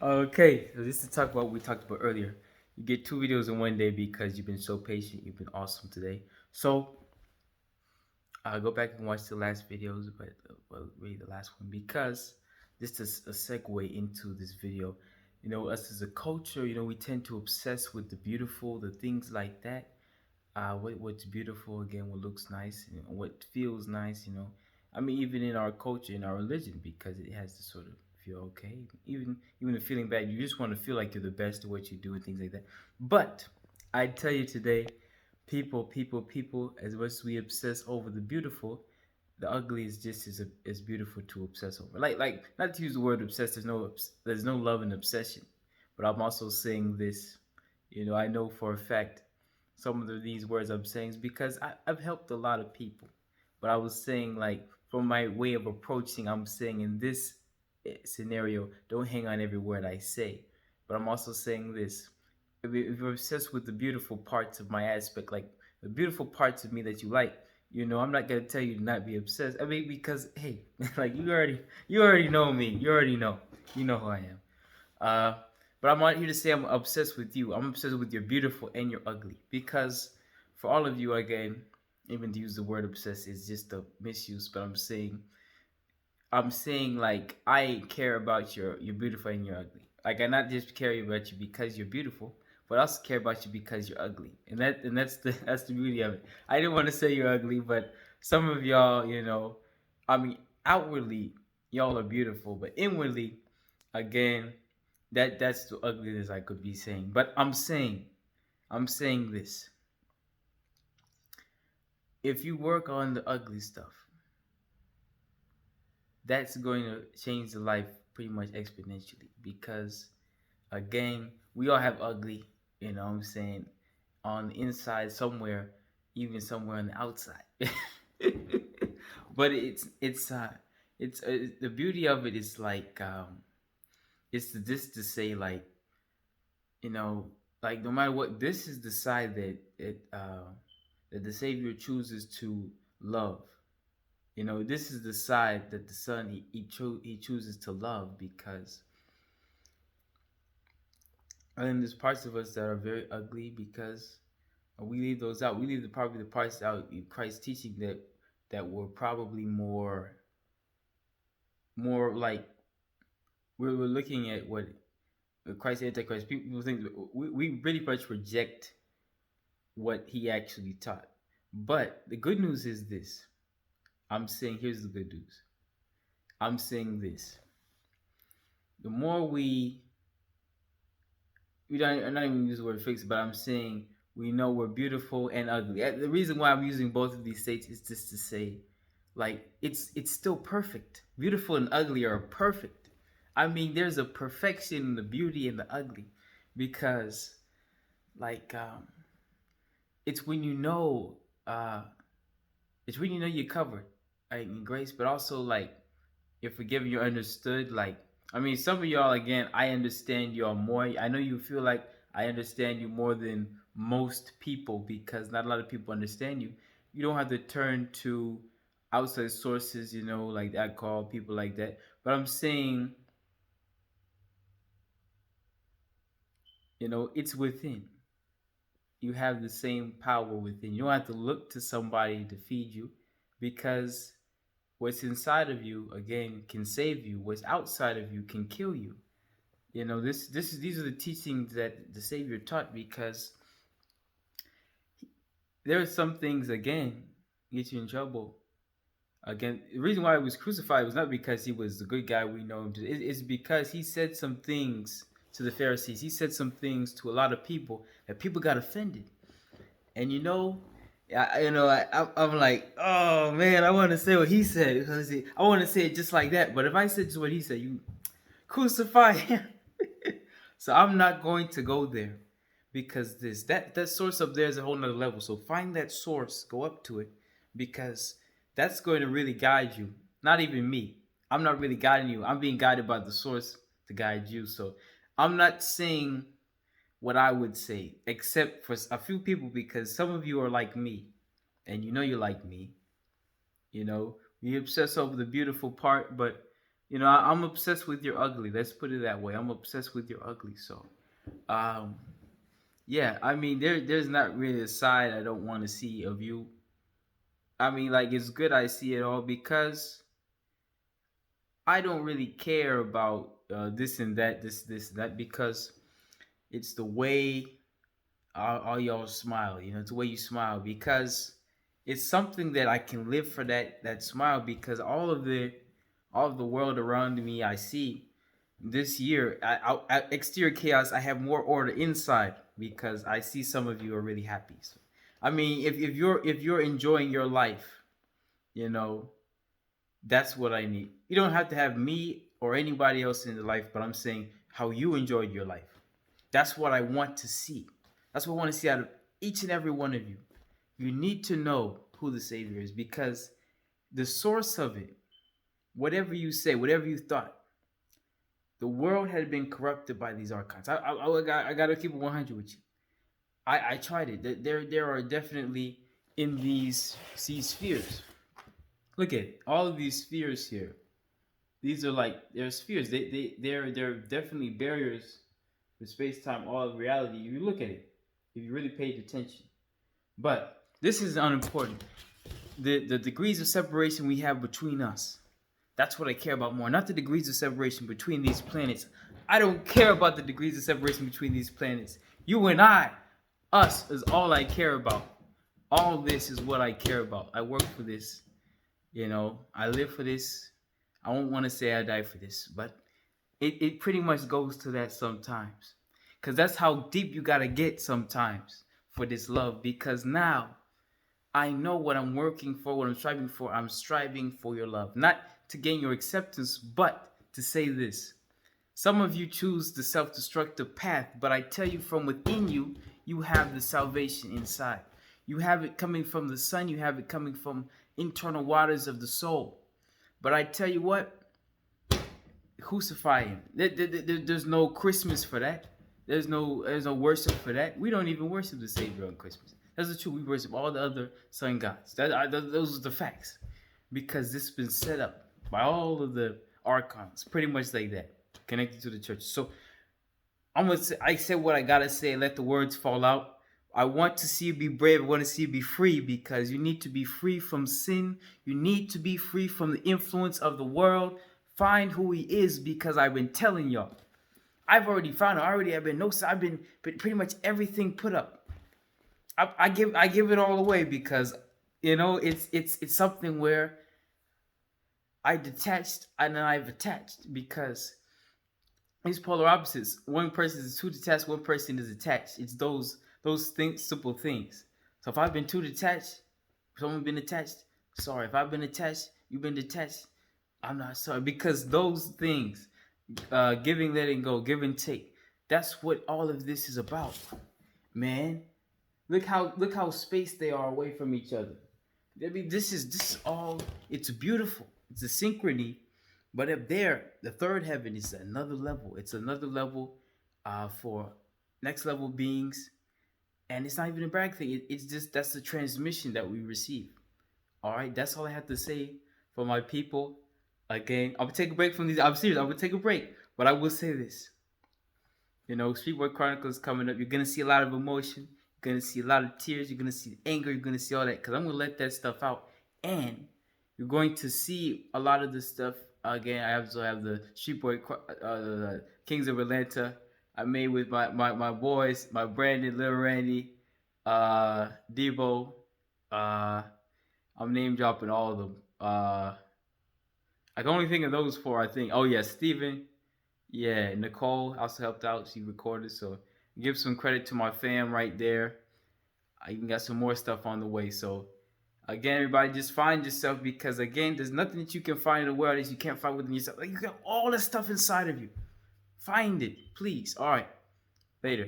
Okay, so this is to talk about what we talked about earlier. You get two videos in one day because you've been so patient. You've been awesome today. So go back and watch the last videos, but really the last one because this is a segue into this video. You know, us as a culture, we tend to obsess with the beautiful, the things like that. What's beautiful again, what looks nice, what feels nice. I mean, even in our culture, in our religion, because it has to sort of feel okay. Even if feeling bad, you just want to feel like you're the best at what you do and things like that. But I tell you today, people, as much as we obsess over the beautiful, the ugly is just as beautiful to obsess over. Like not to use the word obsessed. There's no love in obsession, but I'm also saying this. I know for a fact some of these words I'm saying is because I've helped a lot of people. But I was saying, like, from my way of approaching, I'm saying in this scenario, don't hang on every word I say. But I'm also saying this. If you're obsessed with the beautiful parts of my aspect, like the beautiful parts of me that you like, I'm not gonna tell you to not be obsessed. I mean, because hey, like you already know me. You know who I am. Uh, but I'm not here to say I'm obsessed with you. I'm obsessed with your beautiful and your ugly. Because for all of you, again, even to use the word obsessed is just a misuse. But I'm saying like I care about your beautiful and your ugly. Like I not just care about you because you're beautiful, but I also care about you because you're ugly. And that's the beauty of it. I didn't want to say you're ugly, but some of y'all, I mean, outwardly y'all are beautiful, but inwardly, again, that's the ugliness I could be saying. But I'm saying this. If you work on the ugly stuff, that's going to change the life pretty much exponentially because again, we all have ugly, what I'm saying, on the inside somewhere, even somewhere on the outside. But it's the beauty of it is like it's to say like you know like no matter what, this is the side that the Savior chooses to love. This is the side that the Son he chooses to love because and then there's parts of us that are very ugly because we leave those out. We leave probably the parts out in Christ's teaching that were probably more like we're looking at what Christ Antichrist. People think we really much reject what he actually taught. But the good news is this. I'm saying here's the good news. I'm saying this. The more we don't I'm not even use the word fix, but I'm saying we know we're beautiful and ugly. The reason why I'm using both of these states is just to say, like, it's still perfect. Beautiful and ugly are perfect. I mean, there's a perfection in the beauty and the ugly, because like it's when uh you're covered, like, in grace, but also like you're forgiven, you're understood. Like, I mean, some of y'all, again, I understand y'all more. I know you feel like I understand you more than most people because not a lot of people understand you. You don't have to turn to outside sources, like that, call people like that. But I'm saying, it's within. You have the same power within. You don't have to look to somebody to feed you because what's inside of you, again, can save you. What's outside of you can kill you. These are the teachings that the Savior taught because there are some things, again, get you in trouble. Again, the reason why he was crucified was not because he was the good guy we know him to. It's because he said some things to the Pharisees. He said some things to a lot of people that people got offended. And I'm like, oh man, I want to say what he said because I want to say it just like that. But if I said just what he said, you crucify him. So I'm not going to go there because that source up there is a whole nother level. So find that source, go up to it, because that's going to really guide you. Not even me. I'm not really guiding you. I'm being guided by the source to guide you. So I'm not saying what I would say, except for a few people, because some of you are like me, and you're like me. You obsess over the beautiful part, but You know, I'm obsessed with your ugly. Let's put it that way. I'm obsessed with your ugly. So, um, yeah. I mean, there's not really a side I don't want to see of you. I mean, like it's good I see it all because I don't really care about this and that, this and that because it's the way all y'all smile. You know, it's the way you smile because it's something that I can live for that smile because all of the world around me I see this year at exterior chaos I have more order inside because I see some of you are really happy. So, I mean, if you're enjoying your life, you know, that's what I need. You don't have to have me or anybody else in the life, but I'm saying how you enjoyed your life. That's what I want to see. That's what I want to see out of each and every one of you. You need to know who the Savior is because the source of it, whatever you say, whatever you thought, the world had been corrupted by these archons. I got to keep it 100 with you. I tried it. There are definitely in these spheres. Look at it. All of these spheres here. These are like they're spheres. They're definitely barriers for space time, all of reality. If you look at it, if you really paid attention. But this is unimportant. The degrees of separation we have between us. That's what I care about more. Not the degrees of separation between these planets. I don't care about the degrees of separation between these planets. You and I, us, is all I care about. All this is what I care about. I work for this. You know, I live for this. I won't want to say I die for this, but it pretty much goes to that sometimes. Because that's how deep you got to get sometimes for this love. Because now I know what I'm working for, what I'm striving for. I'm striving for your love. Not to gain your acceptance, but to say this. Some of you choose the self-destructive path, but I tell you from within you, you have the salvation inside. You have it coming from the sun. You have it coming from internal waters of the soul. But I tell you what, crucify him. There's no Christmas for that. There's no worship for that. We don't even worship the Savior on Christmas. That's the truth. We worship all the other sun gods. Those are the facts. Because this has been set up by all of the archons, pretty much like that, connected to the church. So I said what I gotta say. Let the words fall out. I want to see you be brave. I want to see you be free because you need to be free from sin. You need to be free from the influence of the world. Find who he is because I've been telling y'all. I've already found it. I've been pretty much everything put up. I give it all away because you know it's something where I detached and I've attached because these polar opposites. One person is too detached, one person is attached. It's those things, simple things. So if I've been too detached, if someone's been attached, sorry. If I've been attached, you've been detached, I'm not sorry. Because those things, giving, letting go, give and take, that's what all of this is about, man. Look how spaced they are away from each other. I mean, this is all. It's beautiful. It's a synchrony, but up there, the third heaven is another level. It's another level, for next level beings, and it's not even a brag thing. It's just that's the transmission that we receive. All right, that's all I have to say for my people. Again, I'm gonna take a break from these. I'm serious. I'm gonna take a break, but I will say this. You know, Streetboy Chronicles coming up. You're gonna see a lot of emotion. You're gonna see a lot of tears. You're gonna see anger. You're gonna see all that because I'm gonna let that stuff out, and you're going to see a lot of this stuff. Again, I also have the Streetboy Kings of Atlanta. I made with my boys, my Brandon, Lil Randy, Debo. I'm name dropping all of them. I can only think of those four. I think. Oh yeah, Steven. Yeah, Nicole also helped out. She recorded, so give some credit to my fam right there. I even got some more stuff on the way. So again, everybody, just find yourself because again, there's nothing that you can find in the world that you can't find within yourself. Like you got all this stuff inside of you. Find it, please. All right, later.